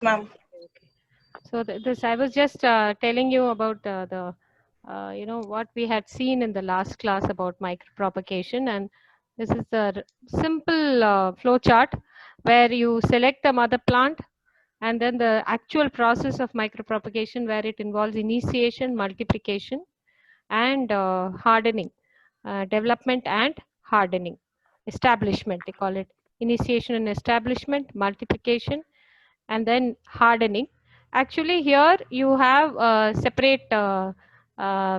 Ma'am. Okay. So this I was just telling you about the what we had seen in the last class about micropropagation, and this is the simple flow chart where you select the mother plant and then the actual process of micropropagation where it involves initiation, multiplication, and hardening, development and hardening, establishment. They call it initiation and establishment, multiplication, and then hardening. Actually, here you have a separate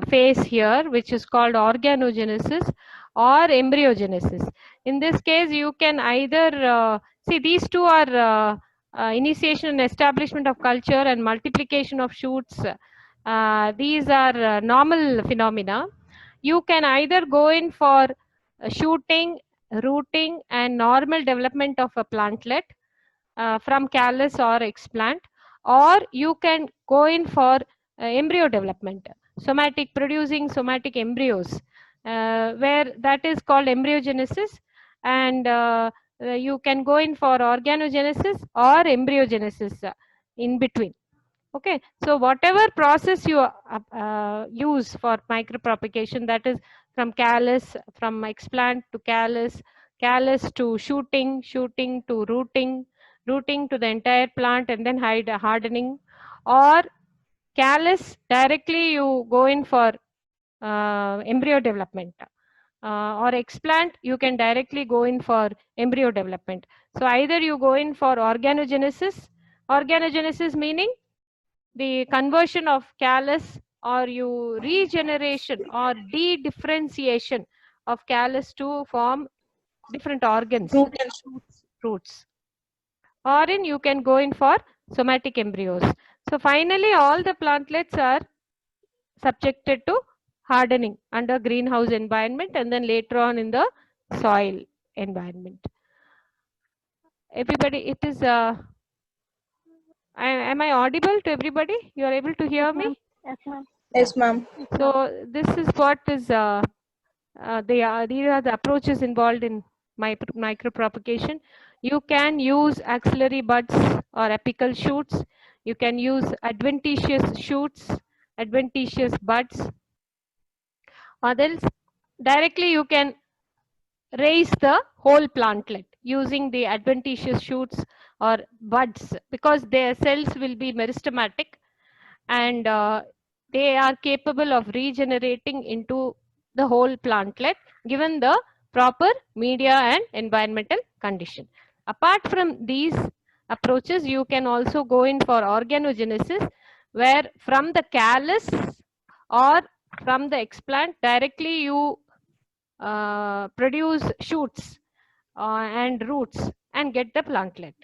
phase here, which is called organogenesis or embryogenesis. In this case, you can either see these two are initiation and establishment of culture and multiplication of shoots. These are normal phenomena. You can either go in for shooting, rooting, and normal development of a plantlet from callus or explant, or you can go in for embryo development, somatic, producing somatic embryos, where that is called embryogenesis, and you can go in for organogenesis or embryogenesis in between. Okay, so whatever process you use for micropropagation, that is from callus, from explant to callus, callus to shooting, shooting to rooting, rooting to the entire plant and then hardening, or callus directly you go in for embryo development, or explant you can directly go in for embryo development. So either you go in for organogenesis, organogenesis meaning the conversion of callus, or you regeneration or de-differentiation of callus to form different organs, Root and roots, or in you can go in for somatic embryos. So finally all the plantlets are subjected to hardening under greenhouse environment and then later on in the soil environment. Everybody, it is am I audible to everybody? You are able to Yes, hear me? ma'am. Yes, ma'am. Yeah. yes, ma'am. So this is what is these are the approaches involved in micropropagation. You can use axillary buds or apical shoots. You can use adventitious shoots, adventitious buds, or else directly you can raise the whole plantlet using the adventitious shoots or buds, because their cells will be meristematic, and they are capable of regenerating into the whole plantlet given the proper media and environmental condition. Apart from these approaches, you can also go in for organogenesis, where from the callus or from the explant directly you produce shoots and roots and get the plantlet.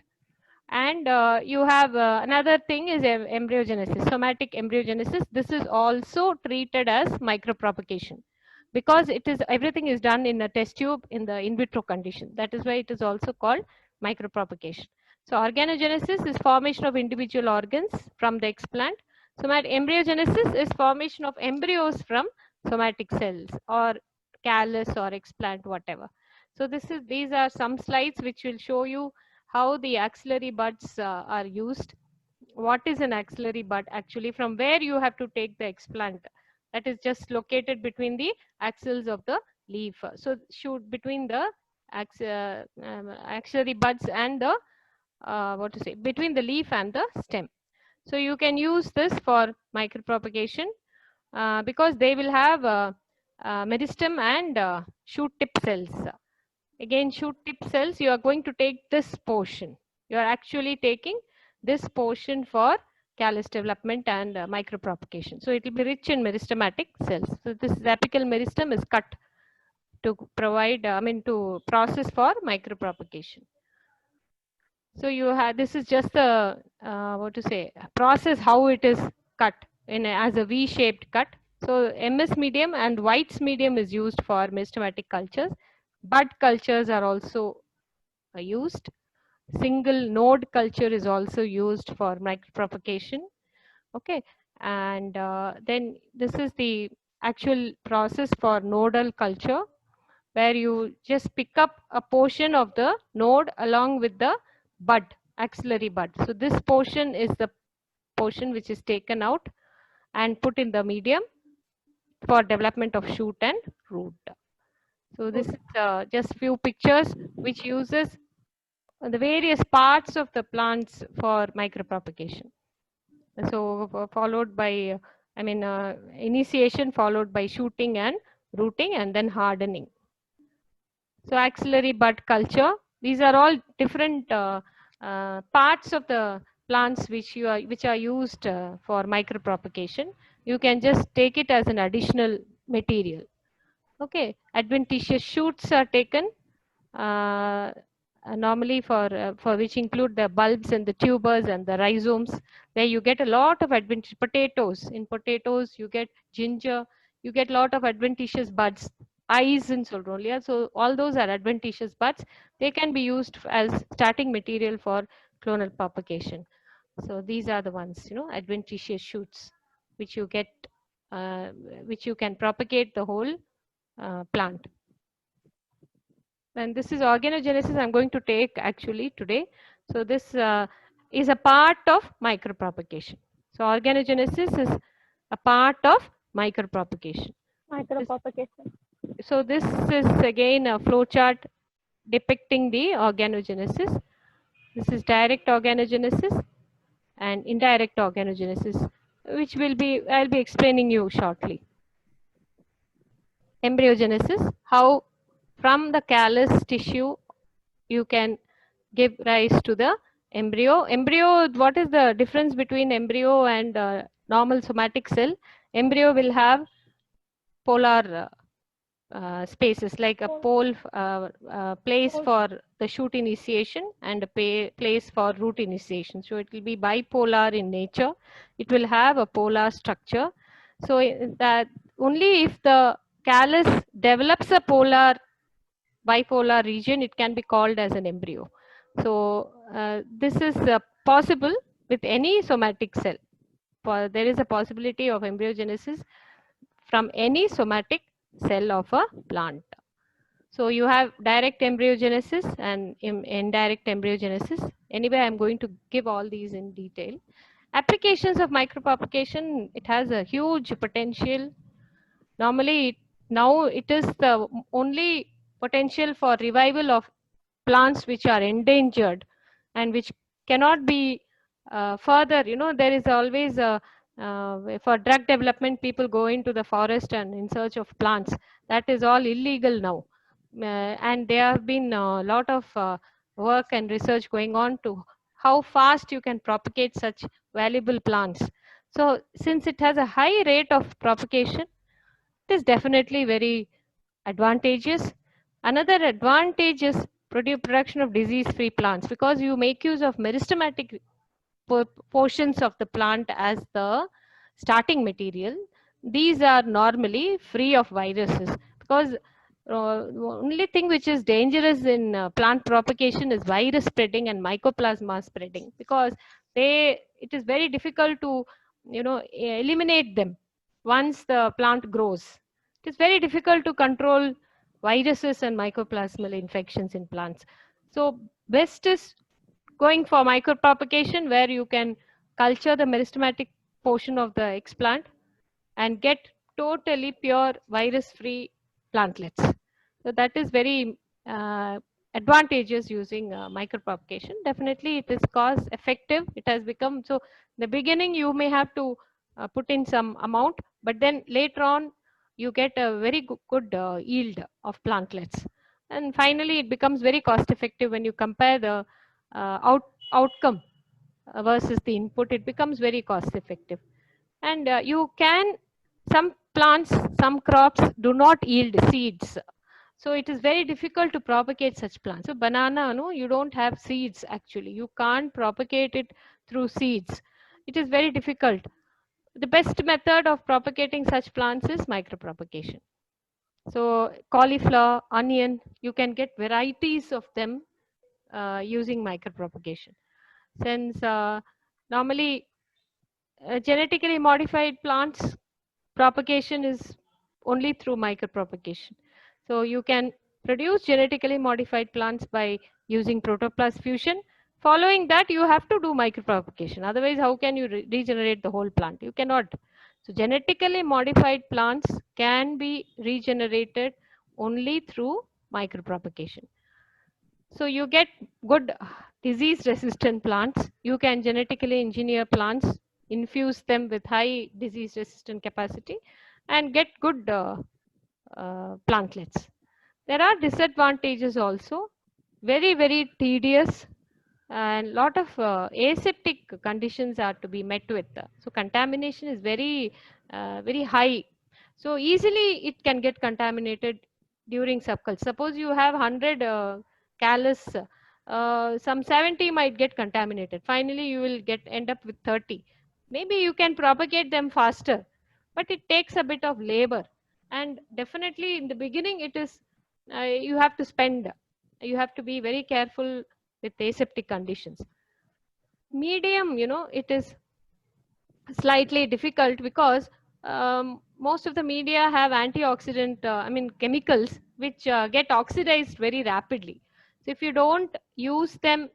And you have another thing is embryogenesis, somatic embryogenesis. This is also treated as micropropagation because it is everything is done in a test tube in the in vitro condition. That is why it is also called micropropagation. So organogenesis is formation of individual organs from the explant. Somatic embryogenesis is formation of embryos from somatic cells or callus or explant, whatever. So these are some slides which will show you how the axillary buds are used. What is an axillary bud? Actually, from where you have to take the explant, that is just located between the axils of the leaf. So shoot between the axillary buds and the what to say, between the leaf and the stem. So you can use this for micropropagation because they will have meristem and shoot tip cells. Again, shoot tip cells, you are going to take this portion. You are actually taking this portion for callus development and micropropagation. So it will be rich in meristematic cells. So this apical meristem is cut to provide, to process for micropropagation. So you have, this is just the, what to say, process how it is cut in as a V-shaped cut. So MS medium and White's medium is used for meristematic cultures. Bud cultures are also used. Single node culture is also used for micropropagation. Okay, and then this is the actual process for nodal culture, where you just pick up a portion of the node along with the bud. axillary bud. So this portion is the portion which is taken out and put in the medium for development of shoot and root. So this is just few pictures which uses the various parts of the plants for micropropagation. So followed by, initiation followed by shooting and rooting and then hardening. So axillary bud culture, these are all different parts of the plants which are used for micropropagation. You can just take it as an additional material. Okay, adventitious shoots are taken uh, normally for which include the bulbs and the tubers and the rhizomes, where you get a lot of adventitious potatoes. In potatoes, you get ginger, you get a lot of adventitious buds, eyes in Solrolia. So all those are adventitious buds. They can be used as starting material for clonal propagation. So these are the ones, adventitious shoots, which you get, which you can propagate the whole plant. And this is organogenesis I'm going to take actually today. So this is a part of micropropagation. So organogenesis is a part of micropropagation. Micropropagation. So this is again a flow chart depicting the organogenesis. This is direct organogenesis and indirect organogenesis, which I'll be explaining you shortly. Embryogenesis, how from the callus tissue you can give rise to the embryo. Embryo, what is the difference between embryo and normal somatic cell? Embryo will have polar spaces, like a pole place for the shoot initiation and a place for root initiation. So it will be bipolar in nature. It will have a polar structure. So that only if the callus develops a bipolar region, it can be called as an embryo. So this is possible with any somatic cell. There is a possibility of embryogenesis from any somatic cell of a plant. So you have direct embryogenesis and indirect embryogenesis. Anyway, I'm going to give all these in detail. Applications of micropropagation, it has a huge potential. Normally, now it is the only potential for revival of plants which are endangered and which cannot be further. There is always for drug development, people go into the forest and in search of plants. That is all illegal now. And there have been a lot of work and research going on to how fast you can propagate such valuable plants. So since it has a high rate of propagation, it is definitely very advantageous. Another advantage is production of disease-free plants, because you make use of meristematic portions of the plant as the starting material. These are normally free of viruses, because only thing which is dangerous in plant propagation is virus spreading and mycoplasma spreading, because it is very difficult to eliminate them once the plant grows. It is very difficult to control viruses and mycoplasmal infections in plants. So best is going for micropropagation, where you can culture the meristematic portion of the explant and get totally pure virus-free plantlets. So that is very advantageous using micropropagation. Definitely it is cost effective. It has become, so in the beginning you may have to put in some amount, but then later on you get a very good yield of plantlets. And finally it becomes very cost effective when you compare the outcome versus the input. It becomes very cost effective. And some plants, some crops do not yield seeds. So it is very difficult to propagate such plants. So banana, no, you don't have seeds actually. You can't propagate it through seeds. It is very difficult. The best method of propagating such plants is micropropagation. So cauliflower, onion, you can get varieties of them using micropropagation. Since normally genetically modified plants, propagation is only through micropropagation. So you can produce genetically modified plants by using protoplast fusion, Following that, you have to do micropropagation. Otherwise, how can you regenerate the whole plant? You cannot. So genetically modified plants can be regenerated only through micropropagation. So you get good disease resistant plants. You can genetically engineer plants, infuse them with high disease resistant capacity, and get good plantlets. There are disadvantages also, very tedious, and lot of aseptic conditions are to be met with. So contamination is very high. So easily it can get contaminated during subculture. Suppose you have 100 callus, some 70 might get contaminated. Finally, you will end up with 30. Maybe you can propagate them faster, but it takes a bit of labor. And definitely in the beginning, it is you have to spend. You have to be very careful with aseptic conditions. Medium, it is slightly difficult because most of the media have antioxidant, chemicals which get oxidized very rapidly. So if you don't use them,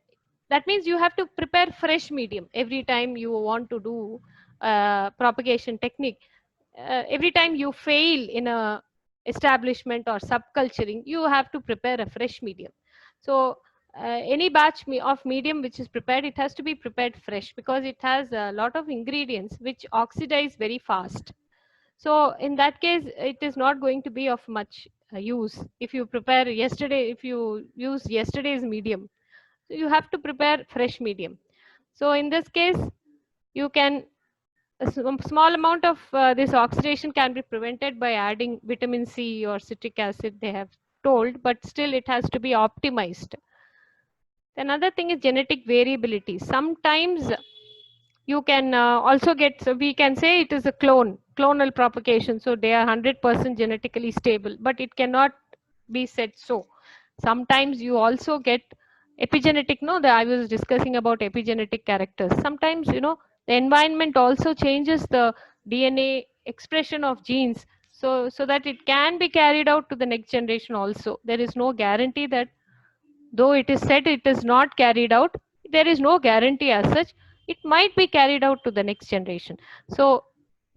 that means you have to prepare fresh medium every time you want to do propagation technique. Every time you fail in a establishment or subculturing, you have to prepare a fresh medium. So any batch of medium which is prepared, it has to be prepared fresh because it has a lot of ingredients which oxidize very fast. So in that case, it is not going to be of much use if you prepare yesterday, if you use yesterday's medium. So you have to prepare fresh medium. So in this case, you can a small amount of this oxidation can be prevented by adding vitamin C or citric acid, they have told, but still it has to be optimized. Another thing is genetic variability. Sometimes you can also get, so we can say it is a clonal propagation. So they are 100% genetically stable, but it cannot be said so. Sometimes you also get epigenetic, no, that I was discussing about epigenetic characters. Sometimes, the environment also changes the DNA expression of genes so that it can be carried out to the next generation also. There is no guarantee that, though it is said it is not carried out, there is no guarantee as such. It might be carried out to the next generation. So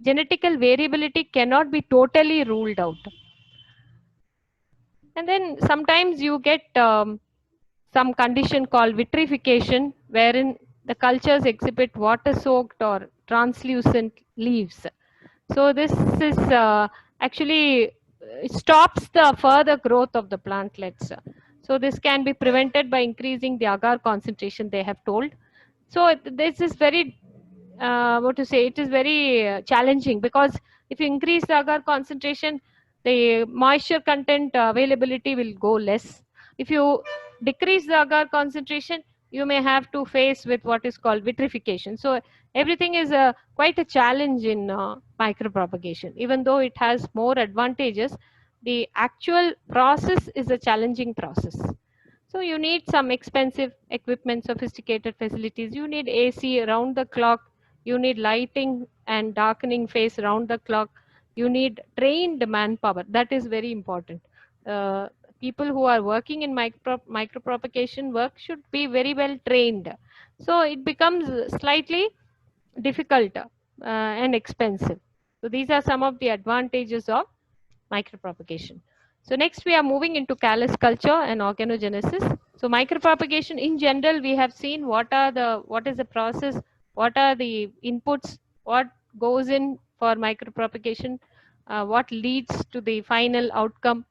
genetical variability cannot be totally ruled out. And then sometimes you get some condition called vitrification, wherein the cultures exhibit water soaked or translucent leaves. So this is actually it stops the further growth of the plantlets. So this can be prevented by increasing the agar concentration, they have told. So this is very, what to say, it is very challenging because if you increase the agar concentration, the moisture content availability will go less. If you decrease the agar concentration, you may have to face with what is called vitrification. So everything is quite a challenge in micropropagation. Even though it has more advantages, the actual process is a challenging process. So you need some expensive equipment, sophisticated facilities. You need AC around the clock. You need lighting and darkening phase around the clock. You need trained manpower. That is very important. Uh, People who are working in micropropagation work should be very well trained. So it becomes slightly difficult and expensive. So these are some of the advantages of micropropagation. So next we are moving into callus culture and organogenesis. So micropropagation in general, we have seen what is the process, what are the inputs, what goes in for micropropagation, what leads to the final outcome.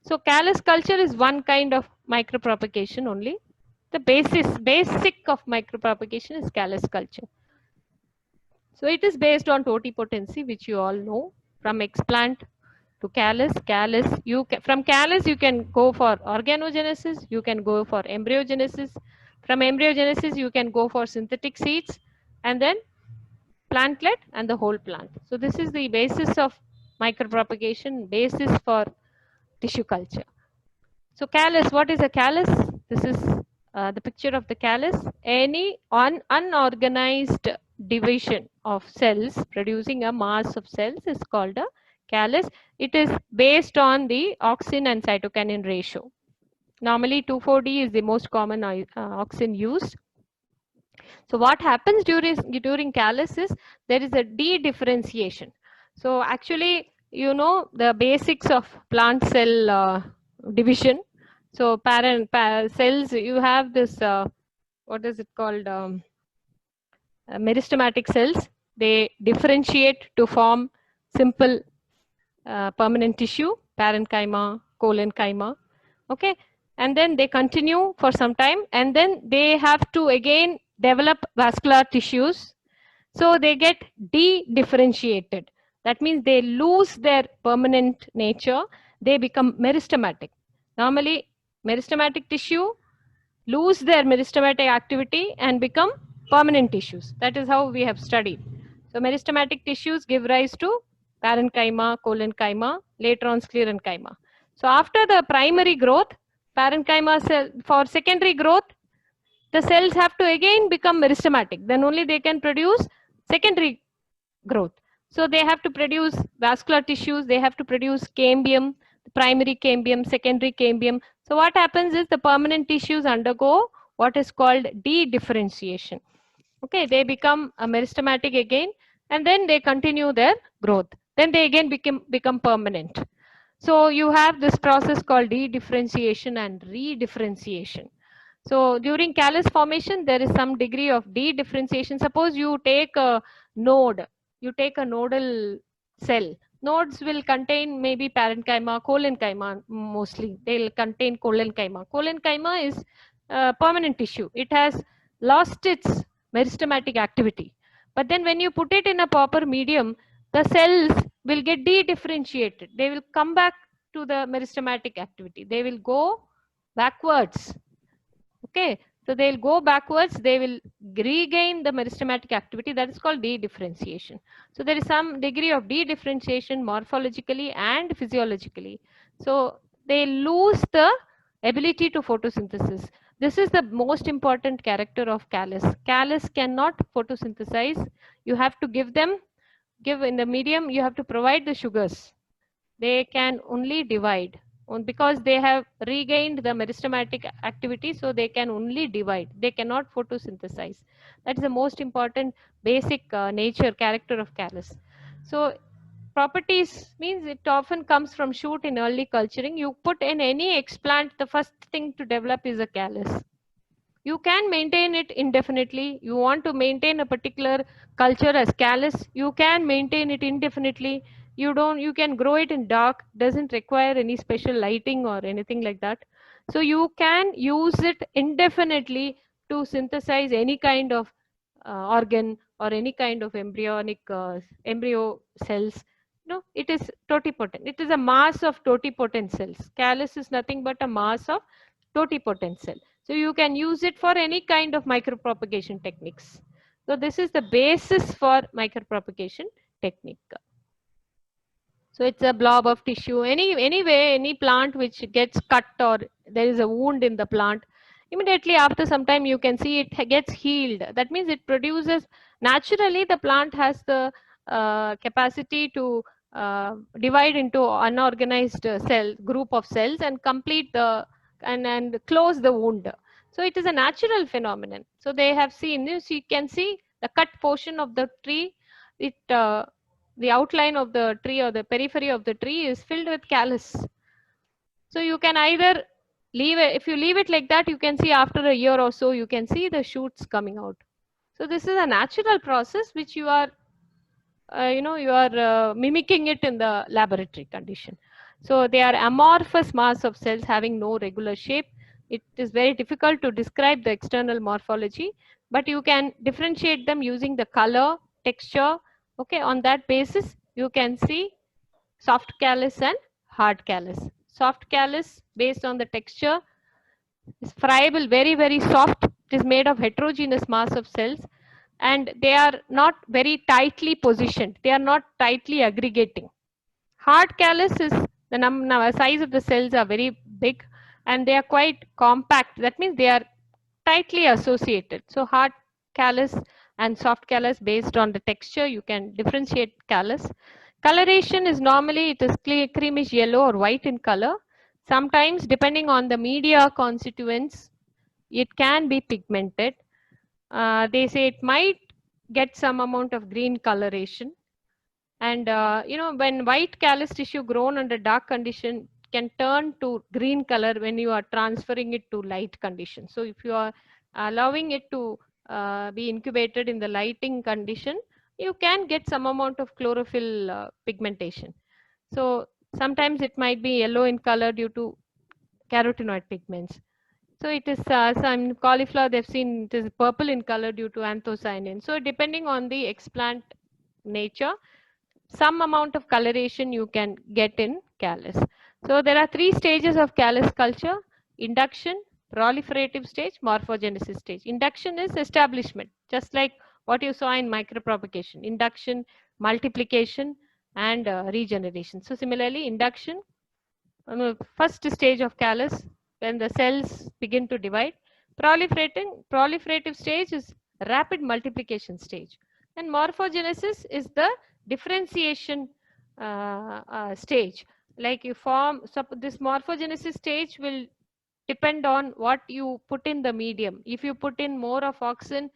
So callus culture is one kind of micropropagation only. The basic of micropropagation is callus culture. So it is based on totipotency, which you all know, from explant to callus. From callus you can go for organogenesis, you can go for embryogenesis. From embryogenesis you can go for synthetic seeds, and then plantlet and the whole plant. So this is the basis of micropropagation, basis for tissue culture. So callus, what is a callus? This is the picture of the callus. Any unorganized division of cells producing a mass of cells is called a callus. It is based on the auxin and cytokinin ratio. Normally 2,4-D is the most common auxin used. So what happens during callus is there is a de-differentiation. So actually, you know the basics of plant cell division. So cells, you have this, what is it called? Meristematic cells. They differentiate to form simple permanent tissue, parenchyma, collenchyma. Okay, and then they continue for some time, and then they have to again develop vascular tissues. So they get de-differentiated. That means they lose their permanent nature. They become meristematic. Normally, meristematic tissue lose their meristematic activity and become permanent tissues. That is how we have studied. So meristematic tissues give rise to parenchyma, collenchyma, later on sclerenchyma. So after the primary growth, parenchyma cell, for secondary growth, the cells have to again become meristematic. Then only they can produce secondary growth. So they have to produce vascular tissues, they have to produce cambium, primary cambium, secondary cambium. So what happens is the permanent tissues undergo what is called de-differentiation. Okay, they become a meristematic again, and then they continue their growth. Then they again become permanent. So you have this process called de-differentiation and re-differentiation. So during callus formation, there is some degree of de-differentiation. Suppose you take a node, you take a nodal cell. Nodes will contain maybe parenchyma, collenchyma mostly. They'll contain collenchyma. Collenchyma is permanent tissue. It has lost its meristematic activity. But then when you put it in a proper medium, the cells will get de-differentiated. They will come back to the meristematic activity. They will go backwards. Okay, so they'll go backwards, they will regain the meristematic activity. That is called de-differentiation. So there is some degree of de-differentiation morphologically and physiologically. So they lose the ability to photosynthesis. This is the most important character of callus. Callus cannot photosynthesize. You have to give in the medium, you have to provide the sugars. They can only divide because they have regained the meristematic activity, so they can only divide. They cannot photosynthesize. That is the most important basic nature character of callus. So properties means it often comes from shoot in early culturing. You put in any explant, the first thing to develop is a callus. You can maintain it indefinitely. You want to maintain a particular culture as callus, you can maintain it indefinitely. You can grow it in dark, doesn't require any special lighting or anything like that. So you can use it indefinitely to synthesize any kind of organ or any kind of embryonic embryo cells. No, it is totipotent. It is a mass of totipotent cells. Callus is nothing but a mass of totipotent cell. So you can use it for any kind of micropropagation techniques. So this is the basis for micropropagation technique. So it's a blob of tissue. Anyway, any plant which gets cut or there is a wound in the plant, immediately after some time you can see it gets healed. That means it produces, naturally the plant has the capacity to divide into unorganized group of cells and complete the and close the wound. So it is a natural phenomenon. So they have seen this. You can see the cut portion of the tree. The outline of the tree or the periphery of the tree is filled with callus. So you can either leave it, if you leave it like that, you can see after a year or so, you can see the shoots coming out. So this is a natural process which you are, mimicking it in the laboratory condition. So they are amorphous mass of cells having no regular shape. It is very difficult to describe the external morphology, but you can differentiate them using the color, texture. Okay, on that basis, you can see soft callus and hard callus. Soft callus, based on the texture, is friable, very, very soft. It is made of heterogeneous mass of cells, and they are not very tightly positioned. They are not tightly aggregating. Hard callus is the size of the cells are very big and they are quite compact. That means they are tightly associated. So hard callus and soft callus, based on the texture, you can differentiate callus. Coloration is normally it is creamish yellow or white in color. Sometimes, depending on the media constituents, it can be pigmented. they say it might get some amount of green coloration. And when white callus tissue grown under dark condition can turn to green color when you are transferring it to light condition. So if you are allowing it to be incubated in the lighting condition, you can get some amount of chlorophyll pigmentation. So sometimes it might be yellow in color due to carotenoid pigments. So it is some cauliflower they've seen it is purple in color due to anthocyanin. So depending on the explant nature, some amount of coloration you can get in callus. So there are three stages of callus culture: induction, proliferative stage, morphogenesis stage. Induction is establishment, just like what you saw in micropropagation: induction, multiplication, and regeneration. So similarly, induction, first stage of callus, when the cells begin to divide. Proliferative stage is rapid multiplication stage. And morphogenesis is the differentiation stage. Like you form, so this morphogenesis stage will depend on what you put in the medium. If you put in more of auxin,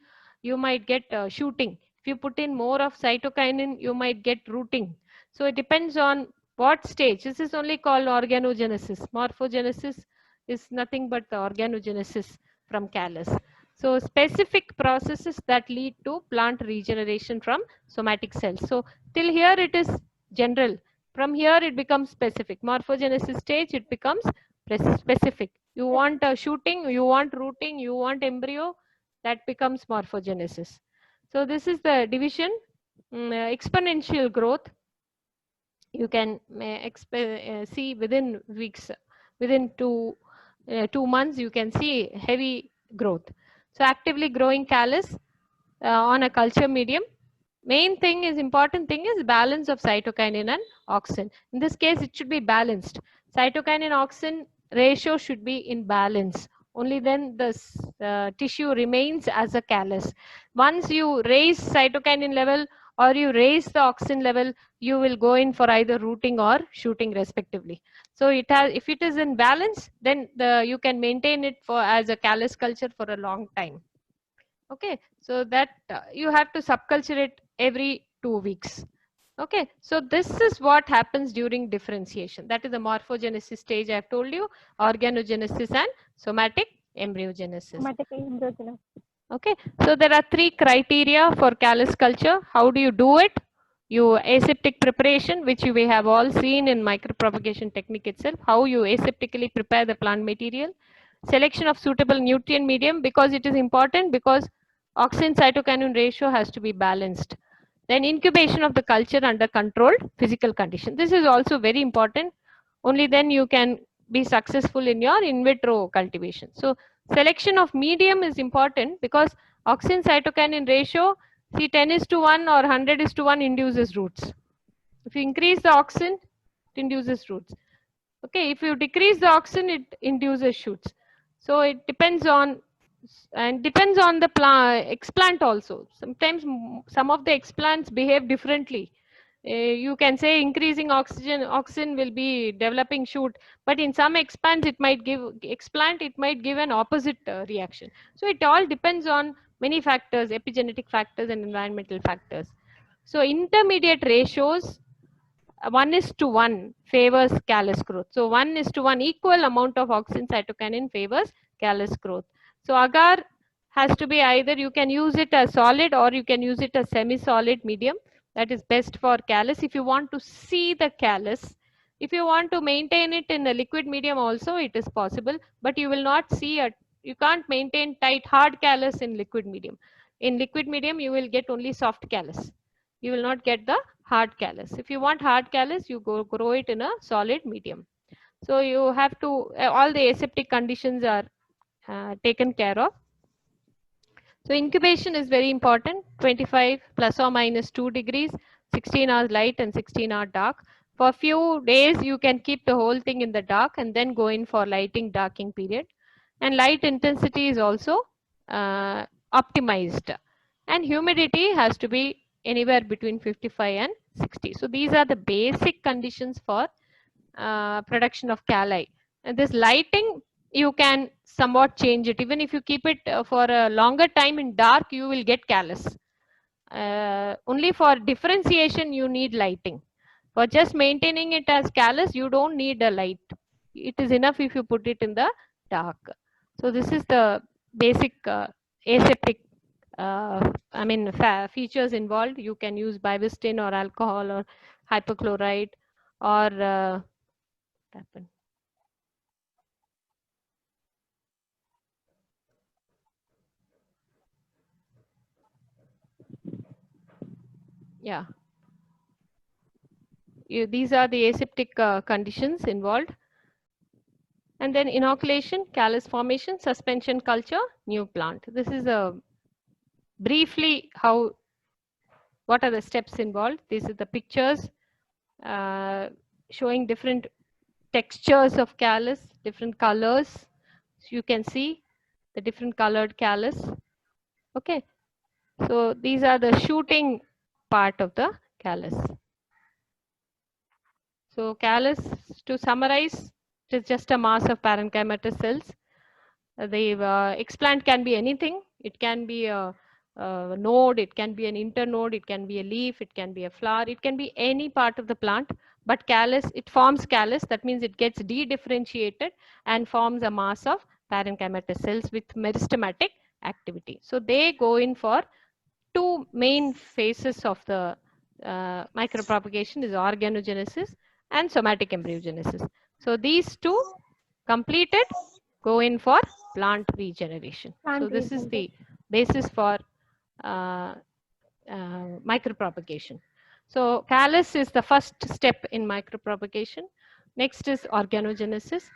you might get shooting. If you put in more of cytokinin, you might get rooting. So it depends on what stage. This is only called organogenesis. Morphogenesis is nothing but the organogenesis from callus. So specific processes that lead to plant regeneration from somatic cells. So till here it is general. From here it becomes specific. Morphogenesis stage, it becomes specific. You want shooting, you want rooting, you want embryo, that becomes morphogenesis. So this is the division. Exponential growth, you can see within weeks, within 2 months, you can see heavy growth. So actively growing callus on a culture medium. Main thing is, important thing is balance of cytokinin and auxin. In this case, it should be balanced. Cytokinin auxin ratio should be in balance. Only then the tissue remains as a callus. Once you raise cytokinin level or you raise the auxin level, you will go in for either rooting or shooting respectively. So it has, if it is in balance, then you can maintain it for as a callus culture for a long time. Okay, so that you have to subculture it every 2 weeks. Okay, so this is what happens during differentiation. That is the morphogenesis stage I have told you, organogenesis and somatic embryogenesis. Somatic embryogenesis. Okay, so there are three criteria for callus culture. How do you do it? You aseptic preparation, which we have all seen in micropropagation technique itself, how you aseptically prepare the plant material. Selection of suitable nutrient medium, because it is important, because auxin cytokinin ratio has to be balanced. Then incubation of the culture under controlled physical condition. This is also very important. Only then you can be successful in your in vitro cultivation. So selection of medium is important, because auxin cytokinin ratio, see 10:1 or 100:1 induces roots. If you increase the auxin, it induces roots. Okay, if you decrease the auxin, it induces shoots. So it depends on, and depends on the explant also. Sometimes some of the explants behave differently. You can say increasing auxin will be developing shoot, but in some explant it might give an opposite reaction. So it all depends on many factors, epigenetic factors and environmental factors. So intermediate ratios, 1:1 favors callus growth. So 1:1 equal amount of auxin cytokinin favors callus growth. So agar has to be either, you can use it as solid or you can use it as semi-solid medium. That is best for callus. If you want to see the callus, if you want to maintain it in a liquid medium also, it is possible, but you will not see you can't maintain tight hard callus in liquid medium. In liquid medium, you will get only soft callus. You will not get the hard callus. If you want hard callus, you grow it in a solid medium. So you have to, all the aseptic conditions are taken care of. So incubation is very important, 25 plus or minus 2 degrees, 16 hours light and 16 hours dark. For a few days, you can keep the whole thing in the dark and then go in for lighting darking period. And light intensity is also optimized. And humidity has to be anywhere between 55 and 60. So these are the basic conditions for production of calli. And this lighting you can somewhat change it. Even if you keep it for a longer time in dark, you will get callus. Only for differentiation you need lighting. For just maintaining it as callus, you don't need a light. It is enough if you put it in the dark. So this is the basic aseptic features involved. You can use bivestin or alcohol or hypochlorite or yeah. These are the aseptic conditions involved. And then inoculation, callus formation, suspension culture, new plant. This is a briefly what are the steps involved. These are the pictures showing different textures of callus, different colors. So you can see the different colored callus. Okay, so these are the shooting part of the callus. So callus, to summarize, it is just a mass of parenchymatous cells. The explant can be anything. It can be a node, it can be an internode, it can be a leaf, it can be a flower, it can be any part of the plant. But callus, it forms callus. That means it gets de-differentiated and forms a mass of parenchymatous cells with meristematic activity. So they go in for two main phases of the micropropagation is organogenesis and somatic embryogenesis. So these two completed go in for plant regeneration. So this is the basis for micropropagation. So callus is the first step in micropropagation. Next is organogenesis.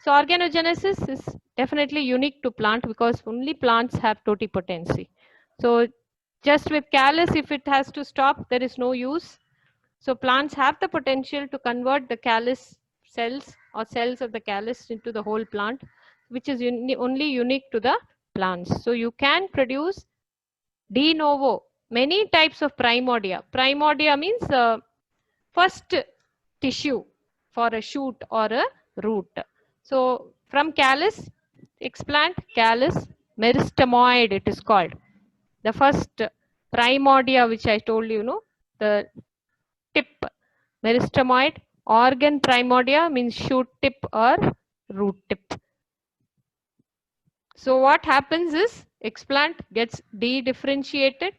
So organogenesis is definitely unique to plant because only plants have totipotency. So just with callus, if it has to stop, there is no use. So plants have the potential to convert the callus cells or cells of the callus into the whole plant, which is only unique to the plants. So you can produce de novo many types of primordia. Primordia means first tissue for a shoot or a root. So from callus, explant, callus, meristemoid it is called. The first primordia which I told you, the tip, meristemoid. Organ primordia means shoot tip or root tip. So what happens is explant gets de-differentiated.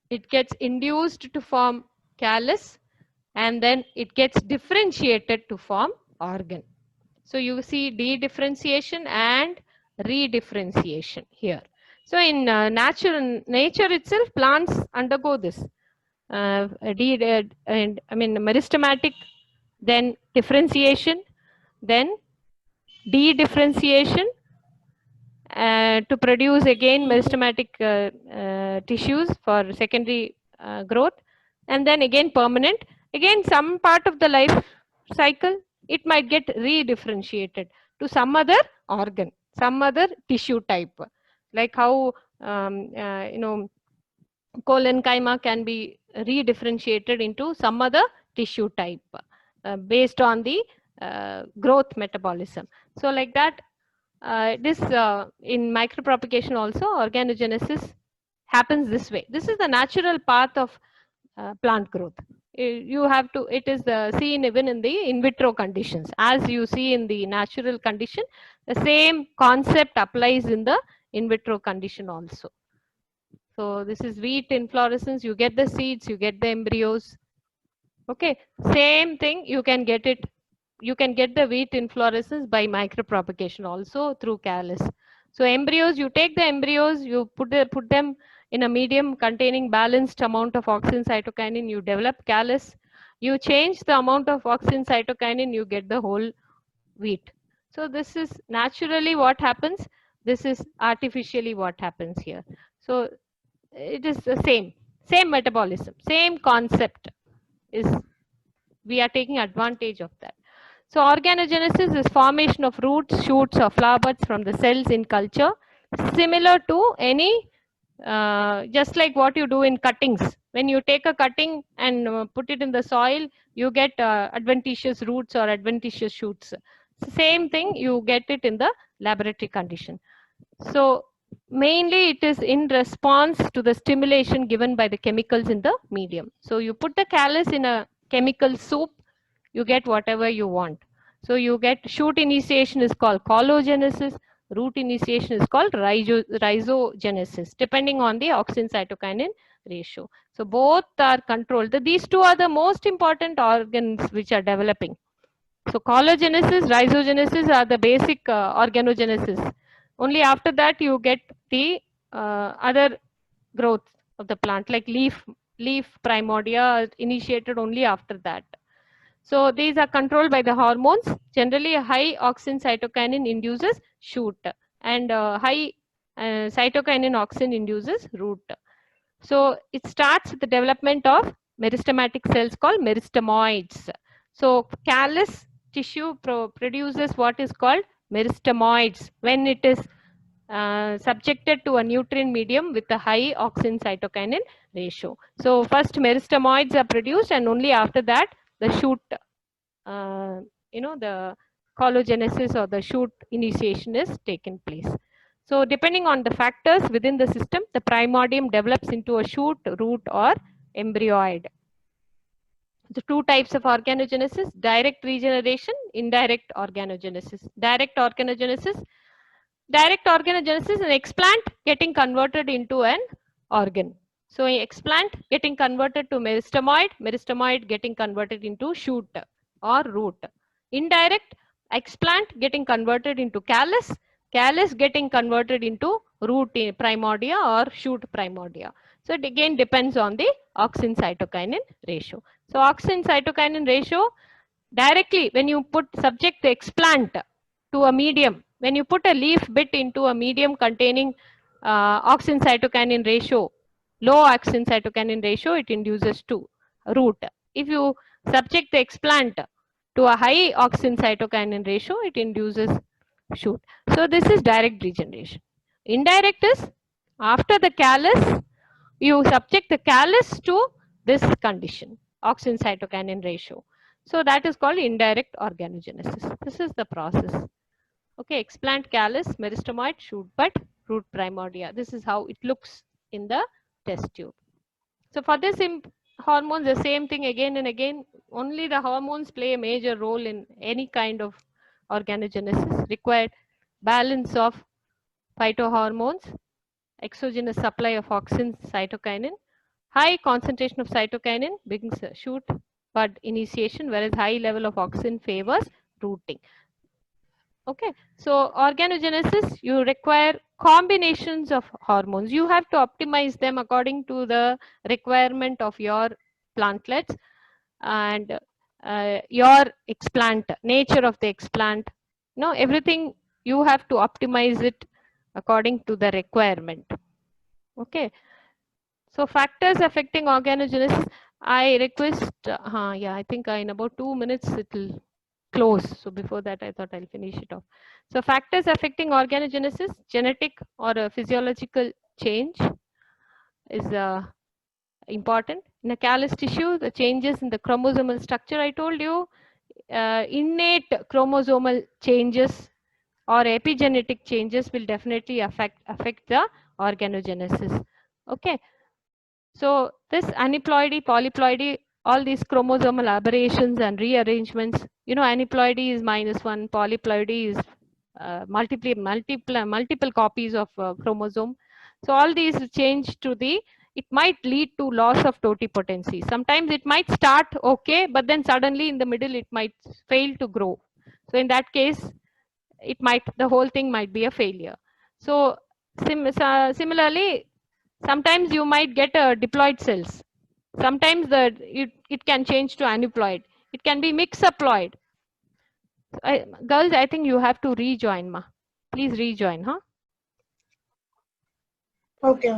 It gets induced to form callus and then it gets differentiated to form organ. So you see de-differentiation and redifferentiation here. So in nature itself, plants undergo this. Meristematic, then differentiation, then de-differentiation to produce again meristematic tissues for secondary growth, and then again permanent. Again, some part of the life cycle, it might get re-differentiated to some other organ, some other tissue type, like how collenchyma can be re-differentiated into some other tissue type based on the growth metabolism. So like that, this in micropropagation also organogenesis happens this way. This is the natural path of plant growth. You have to, it is seen even in the in vitro conditions. As you see in the natural condition, the same concept applies in the in vitro condition also. So this is wheat inflorescence. You get the seeds, you get the embryos. Okay, same thing. You can get it. You can get the wheat inflorescence by micropropagation also through callus. So embryos, you take the embryos, you put them in a medium containing balanced amount of auxin cytokinin. You develop callus. You change the amount of auxin cytokinin. You get the whole wheat. So this is naturally what happens. This is artificially what happens here. So it is the same metabolism, same concept is, we are taking advantage of that. So organogenesis is formation of roots, shoots or flower buds from the cells in culture, similar to any, just like what you do in cuttings. When you take a cutting and put it in the soil, you get adventitious roots or adventitious shoots. Same thing, you get it in the laboratory condition. So mainly it is in response to the stimulation given by the chemicals in the medium. So you put the callus in a chemical soup, you get whatever you want. So you get shoot initiation is called collagenesis, root initiation is called rhizogenesis, depending on the auxin cytokinin ratio. So both are controlled. These two are the most important organs which are developing. So collagenesis, rhizogenesis are the basic organogenesis. Only after that you get the other growth of the plant, like leaf primordia are initiated only after that. So these are controlled by the hormones. Generally, a high auxin cytokinin induces shoot, and high cytokinin auxin induces root. So it starts with the development of meristematic cells called meristemoids. So callus tissue produces what is called meristemoids when it is subjected to a nutrient medium with a high auxin cytokinin ratio. So first meristemoids are produced, and only after that the shoot, the collagenesis or the shoot initiation is taken place. So depending on the factors within the system, the primordium develops into a shoot, root, or embryoid. The two types of organogenesis: direct regeneration, indirect organogenesis. Direct organogenesis is an explant getting converted into an organ. So explant getting converted to meristemoid getting converted into shoot or root. Indirect, explant getting converted into callus getting converted into root primordia or shoot primordia. So it again depends on the auxin cytokinin ratio. So auxin cytokinin ratio, directly when you subject the explant to a medium, when you put a leaf bit into a medium containing auxin cytokinin ratio, low auxin cytokinin ratio, it induces to root. If you subject the explant to a high auxin cytokinin ratio, it induces shoot. So this is direct regeneration. Indirect is after the callus, you subject the callus to this condition, auxin cytokinin ratio. So that is called indirect organogenesis. This is the process. Okay, explant callus, meristemoid, shoot bud, root primordia. This is how it looks in the test tube. So for this hormones, the same thing again and again. Only the hormones play a major role in any kind of organogenesis. Required balance of phytohormones, exogenous supply of auxin cytokinin, high concentration of cytokinin brings shoot bud initiation, whereas high level of auxin favors rooting. Okay, so organogenesis, you require combinations of hormones. You have to optimize them according to the requirement of your plantlets and your explant, nature of the explant. Everything you have to optimize it according to the requirement. Okay, so factors affecting organogenesis, I request, I think in about 2 minutes it will close. So before that, I thought I'll finish it off. So factors affecting organogenesis, genetic or physiological change is important. In a callus tissue, the changes in the chromosomal structure, I told you, innate chromosomal changes or epigenetic changes will definitely affect the organogenesis. Okay. So this aneuploidy, polyploidy, all these chromosomal aberrations and rearrangements, aneuploidy is -1, polyploidy is multiple copies of chromosome. So all these change to it might lead to loss of totipotency. Sometimes it might start okay, but then suddenly in the middle it might fail to grow. So in that case, the whole thing might be a failure. So similarly, sometimes you might get diploid cells. Sometimes it can change to aneuploid. It can be mixaploid. Girls, I think you have to rejoin, ma. Please rejoin, huh? Okay.